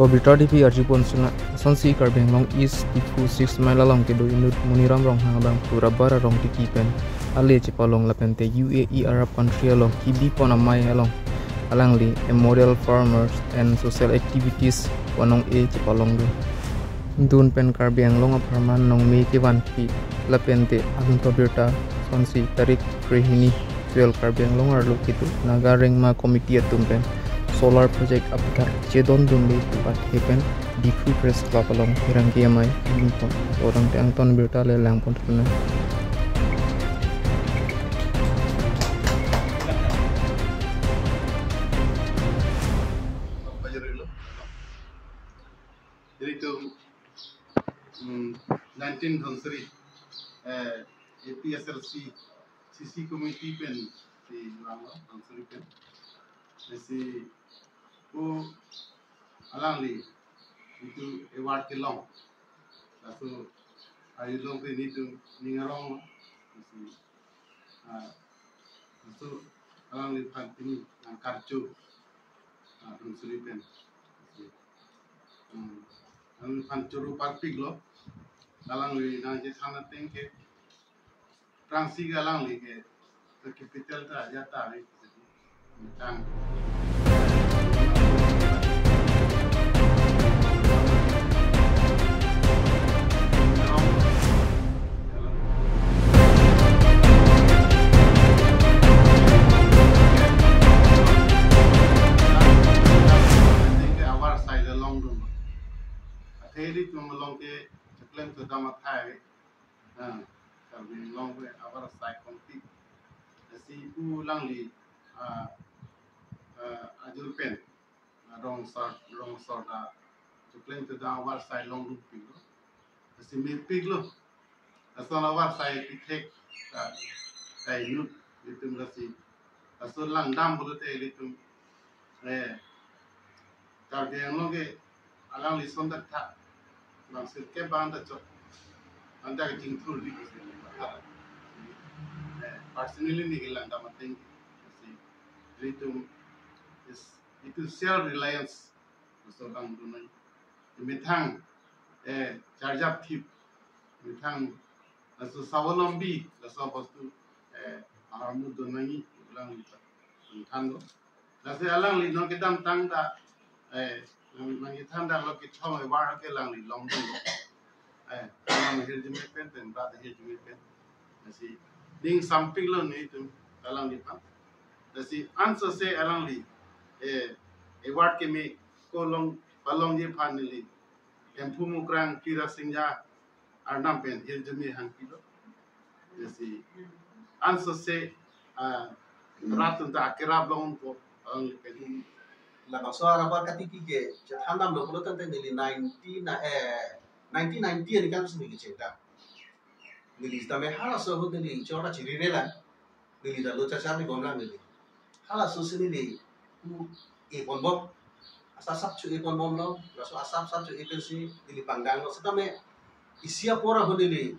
Bita DP Arjipon Suna Sonsi Karbeng Long East Tiku 6 Mile Long Kedo Inut Muniram Rong Hangabang Purabara Rong Tikipen Ale Cipalong Lapente UAE Arab Country Long Kibi Ponamai Long Alangli a model farmers and social activities Wanong A Cipalong Dun Pen Karbeng Long Aparman Nong Me Kivan Pi Lapente Adun Bita Sonsi Tarik Krehini Fuel Karbeng Long Arlo Kitu Nagareng Ma Committee Atumpen Solar project apakah cedon dumli tuat hepen di press club along hirang kiamai ini pun orang tiang ton berita lelang pun pernah. Jadi itu 19th century APSLC CC committee pen di Lama century pen jadi alangli itu award kelong, lalu hari long ini itu ningarong, lalu alangli ini karcu, selipen, pancuru parpig lo, alangli nanti sana tingke, transi alangli ke capital ta jata ni, tang. Jadi tu melong ke ceklen tu damat hai, kalau melong ke awal sai konflik, jadi ulang li ajul pen, rong sor dah ceklen tu dah awal sai long lupi lo, jadi mepik lo, asal awal sai pitek, sai nut itu mesti, asal lang dam boleh tu itu, kalau yang lo ke alang li sondak tak maksud ke banda cok anda kecing through di sini personally ni hilang dapat tinggi itu self reliance seorang dunia mitang charjap tip mitang asu sawalombi laso pastu aramu dunia ni hilang mitang lo lalu alang li no kedam tang ta mangi tanda lo ki chong e war ke lang li long du lang hil jime pen ba de hil jime pen asi ding samping lo ni tu alang li pa asi answer se alang li e word ke me ko long palong je phan li em phu mu krang kira singja arnam pen hil jime han kilo asi answer se ratun ta kerab long ko alang li pen la soara bar katiki ke chandam lo kulo tante nili 1990 ni kan sini ke ceta nili tame hala so ho nili chora chirire la nili da lo cha ni gomla nili hala so sini ni e bonbom asa sap chu e bonbom lo la so asap sap chu e pensi nili panggang lo setame isia pora ho nili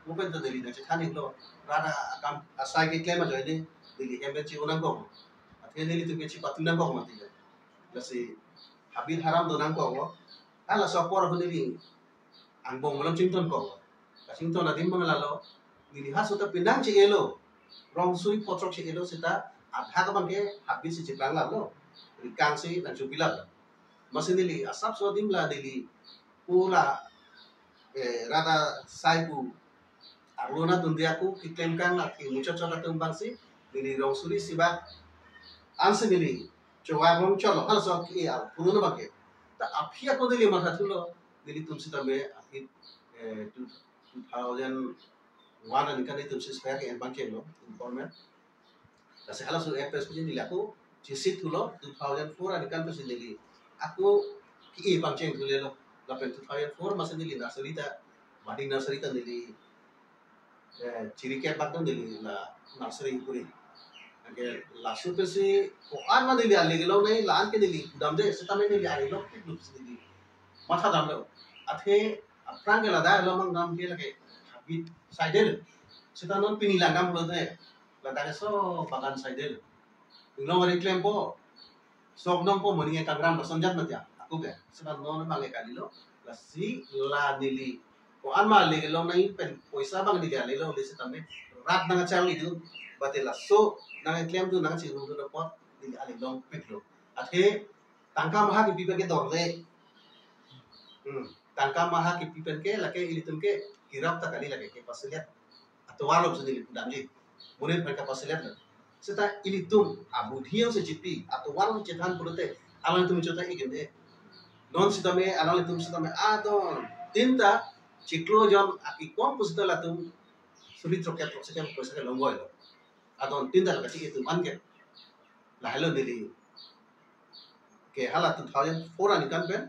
open to nili da chani lo rada kam asai ke klema jo ni nili embechi unang ko athe nili tu ke chi patunang ko mati kasi habil haram donang ko ala so por hunili ang bong malam cington ko cington na din mga lalo nili haso ta pinang ci elo rong sui potrok ci elo sita adha ka bangke habil si ciplang lalo rikang si nang supilap masin nili asap so dimla nili pula rada saibu aruna tundiaku kitemkan laki mucho chota tumbang si nili rong suri siba anse nili coba ngom colo hal so ki al puno na bake ta afia ko dili ma thatulo dili tumsi tabe afi 2001 ni kan tumsi spare ke banke lo informal ta se hala so epes ko dili aku cisit tulo 2004 ni kan to dili aku ki banke dili lo la 2004 mas dili nursery ta badi nursery ta dili ciri ke bakon dili la nursery puri agar lasu pesi ko an mana dia lagi lo nahi lan ke dili damde setame ni dia lo ke lup dili matha damlo athe aprang ke lada lo mang dam ke lage habit saidel setanon pinila ngam lo de lada so bagan saidel nglo mari klempo sok nong po moni kangram sonjat matya aku kan sebab non bangai kalilo la si la nili ko anma lege lo nai pen poisa bang di gale lo lese tambe rat nang chal itu batela so nang claim tu nang si ru do pot di ale long piklo athe tangka maha ki pipe ke dorle tangka maha ki pipe ke lake ilitum ke kirap ta kali lage ke pasliat atau walop sini damji murid mereka pasliat la seta ilitum abudhiyo se jipi atau walop cetan pulote alan tum chota igende non sitame alan tum sitame adon tinta ciklo jon aki kom pusita latum subitro ke prosekan poisa ke longoy lo adon tinta la kati itu man ke la hello dili ke hala 2004 ani kan ben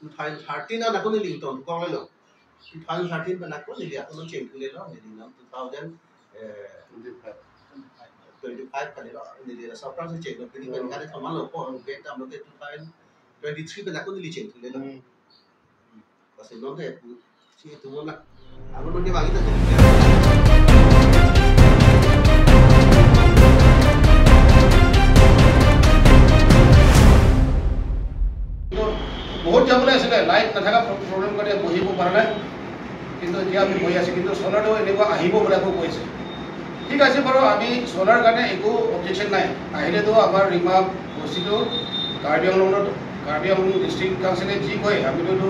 2013 ana ko nili ton ko lo 2013 ben ako nili ako no change le lo nili nam 2025 kan lo nili la sa pran se change lo nili ben ka thamal lo ko ke tam lo te 2023 ben ako nili change le lo bas no de si tu mo na ako no de bagi ta बहुत जब light नाथा problem कर बहिब पारा किन्तु আমি বহি আছো কিন্তু সোলারও এনেকুৱা আহিব বুলি কৈছে ঠিক আছে বাৰু আমি সোলাৰ কাৰণে একো অবজেকশন নাই আহিলেতো আমাৰ ৰিমা বস্তিটো কাৰ্বি আংলং ডিস্ট্ৰিক্ট কাউন্সিলে যি কয় আমিতো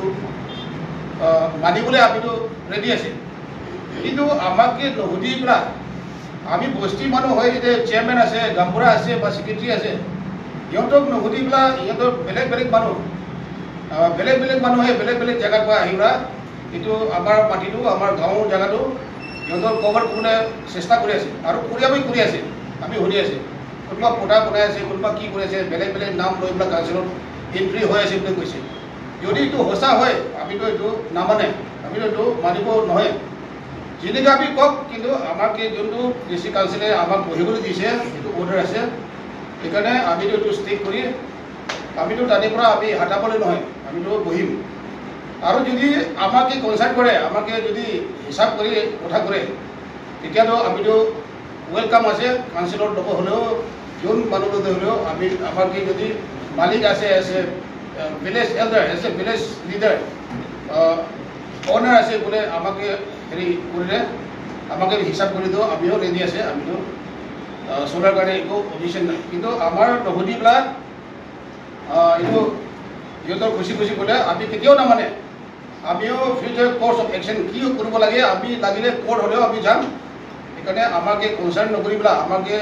মানিবলৈ আমিতো ৰেডি আছে কিন্তু আমাকে নুসুধি পেলাই আমি বস্তি মানুহ হয় যে চেয়াৰমেন আছে গাম্বুৰা আছে বা সেক্ৰেটাৰী আছে ইহঁতক নুসুধি পেলাই ইহঁতৰ বেলেগ বেলেগ মানুহ মানুহে বেলেগ বেলেগ জেগাৰ পৰা আহিবা কিন্তু আমাৰ মাটিটো আমাৰ গাঁৱৰ জেগাটো ইহঁতৰ কভাৰ কৰিবলৈ চেষ্টা কৰি আছে আৰু কৰি আছে আমি শুনি আছে কোনোবা পোটা বনাই আছে কোনোবা কি কৰি আছে বেলেগ বেলেগ নাম লৈ পেলাই কাউন্সিলত এন্ট্ৰি হৈ আছে বুলি কৈছে যদি এইটো সঁচা হয় আমিতো এইটো নামানে আমিতো এইটো মানিব নহয় যেনেকৈ আমি কওক কিন্তু আমাক যোনটো ডিস্ট্ৰিক্ট কাউন্সিলে আমাক বহিবলৈ দিছে সেইটো অৰ্ডাৰ আছে সেইকাৰণে আমিতো এইটো ষ্টিক কৰি আমিতো তাৰে পৰা আমি হাতাবলৈ নহয় আমিতো বহিম আৰু যদি আমাকে কনসাল্ট কৰে আমাকে যদি হিসাব কৰি কথা কৰে তেতিয়াতো আমিতো ওয়েলকাম আছে কাউন্সিলৰ লোক হ'লেও যোন মানুহ হ'লেও আমি আমাকে যদি মালিক আছে ভিলেজ এল্ডাৰ আছে ভিলেজ লিডাৰ অনাৰ আছে বোলে আমাকে হেৰি কৰিলে আমাকে হিসাব কৰি দিওঁ আমিও ৰেডি আছে আমিতো সোলাৰ কাৰণে একো অবজেকশ্যন নাই কিন্তু আমাৰ নুসুধি পেলাই এইটো ইহঁতৰ খুচি ক'লে আমি কেতিয়াও নামানে আমিও ফিউচাৰ কোৰ্স অফ একশ্যন কি কৰিব লাগে আমি লাগিলে কোৰ্ট হ'লেও আমি যাম সেইকাৰণে আমাকে কনচাৰ্ণ নকৰি পেলাই আমাকে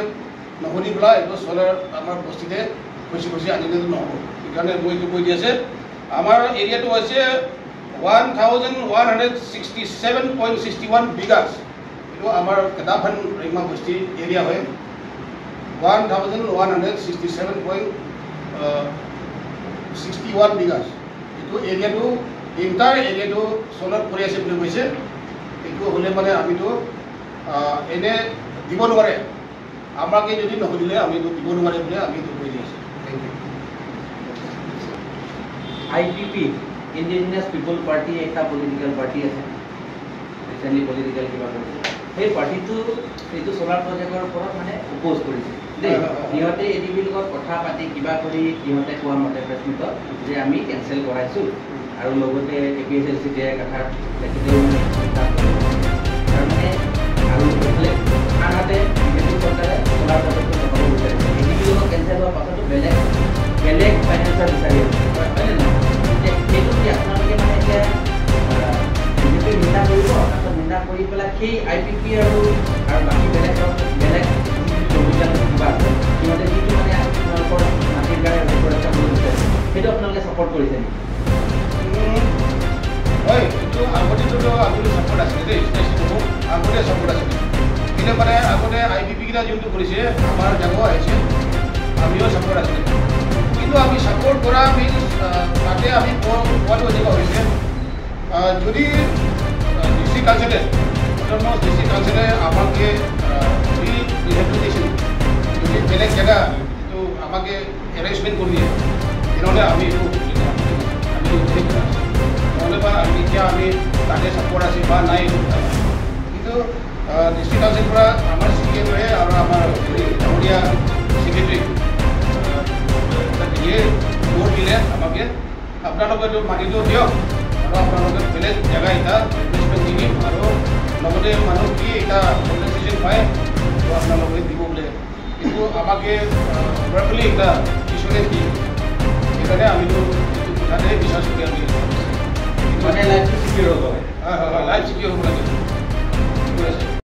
নুসুধি পেলাই এইটো সোলাৰ আমাৰ বস্তিতে খুচি আনিলেতো নহ'ব সেইকাৰণে মই এইটো কৈ দি আছে আমাৰ এৰিয়াটো হৈছে 1167.61 বিঘাছ এইটো আমাৰ কেদাফান ৰিমা বস্তি এৰিয়া হয় 1167.61 বিঘাছ এইটো এৰিয়াটো ইণ্টাৰ এৰিয়াটো সোলাৰ কৰি আছে বুলি কৈছে এইটো হ'লে মানে আমিতো এনে দিব নোৱাৰে আমাকে যদি নুসুধিলে আমিতো দিব নোৱাৰে বুলি আমি এইটো কৈ দি আছোঁ থেংক ইউ IPP ইণ্ডিজিনাছ পিপল পাৰ্টি এটা পলিটিকেল পাৰ্টি আছে ৰিচেণ্টলি পলিটিকেল কিবা কৰিছে সেই পাৰ্টিটো এইটো সোলাৰ প্ৰজেক্টৰ ওপৰত মানে অপ'জ কৰিছে ইহঁতে এডিবিৰ লগত কথা পাতি কিবা কৰি ইহঁতে কোৱা মতে প্ৰেছমিটত যে আমি কেঞ্চেল কৰাইছোঁ আৰু লগতে APSLC দিয়া কথা তেখেতেও তাৰমানে আৰু আনহাতে বিজেপি চৰকাৰে সোলাৰ প্ৰজেক্টটো নকৰিব বিচাৰিছে এডিবিৰ লগত কেঞ্চেল হোৱাৰ পাছতো বেলেগ ফাইনেন্সাৰ বিচাৰি আছে হয়নে নহয় সেইটো কি আপোনালোকে মানে এতিয়া বিজেপি নিন্দা কৰিব তাৰপিছত নিন্দা কৰি পেলাই সেই IPP আৰু বাকী বেলেগ অভিযান কিবা আছে সিহঁতে যিটো মানে আপোনালোকৰ মাটিৰ কাৰণে সুৰক্ষা কৰিব বিচাৰিছে সেইটো আপোনালোকে ছাপৰ্ট কৰিছে নেকি হয় এইটো আগতেতো আমি ছাপৰ্ট আছিলে দেই আগতে ছাপৰ্ট আছিলে কিন্তু মানে আগতে IPP কেইটা যোনটো কৰিছে আমাৰ জানো আহিছে আমিও ছাপৰ্ট আছিলে কিন্তু আমি ছাপৰ্ট কৰা মিনছ তাতে আমি কোৱাটো এনেকুৱা হৈছে যদি ডিস্ট্ৰিক্ট কাউন্সিলে ডিস্ট্রিক্ট কাউন্সিলে আমাকে রিহেবিলিটেশন যদি বেলেগ জায়গা তো আমাকে অ্যারেঞ্জমেন্ট করে দিয়ে তেনেহ'লে আমি নহ'লে বা এতিয়া আমি তাতে ছাপৰ্ট আছে বা নাই কিন্তু ডিস্ট্ৰিক্ট কাউন্সিলৰ পৰা আমাৰ CEOয়ে আৰু আমাৰ ডাঙৰীয়া সেক্ৰেটাৰী দিয়ে ভোট দিলে আমাক নালাগে আপোনালোকে এইটো মাটিটো দিয়ক আৰু আপোনালোকে বেলেগ জেগা এটা ৰিপ্লেচমেণ্ট দি দিম আৰু লগতে মানুহ কি এটা কম্পেনচেশ্যন পায় তো আপোনালোকে দিব বোলে কিন্তু আমাকে প্ৰপাৰলি এটা পিছলৈ দি সেইকাৰণে আমিতো এইটো কথাতে বিশ্বাস কৰি আমি মানে লাইফটো চিকিউৰ হ'ব হয় লাইফ চিকিউৰ হ'ব লাগে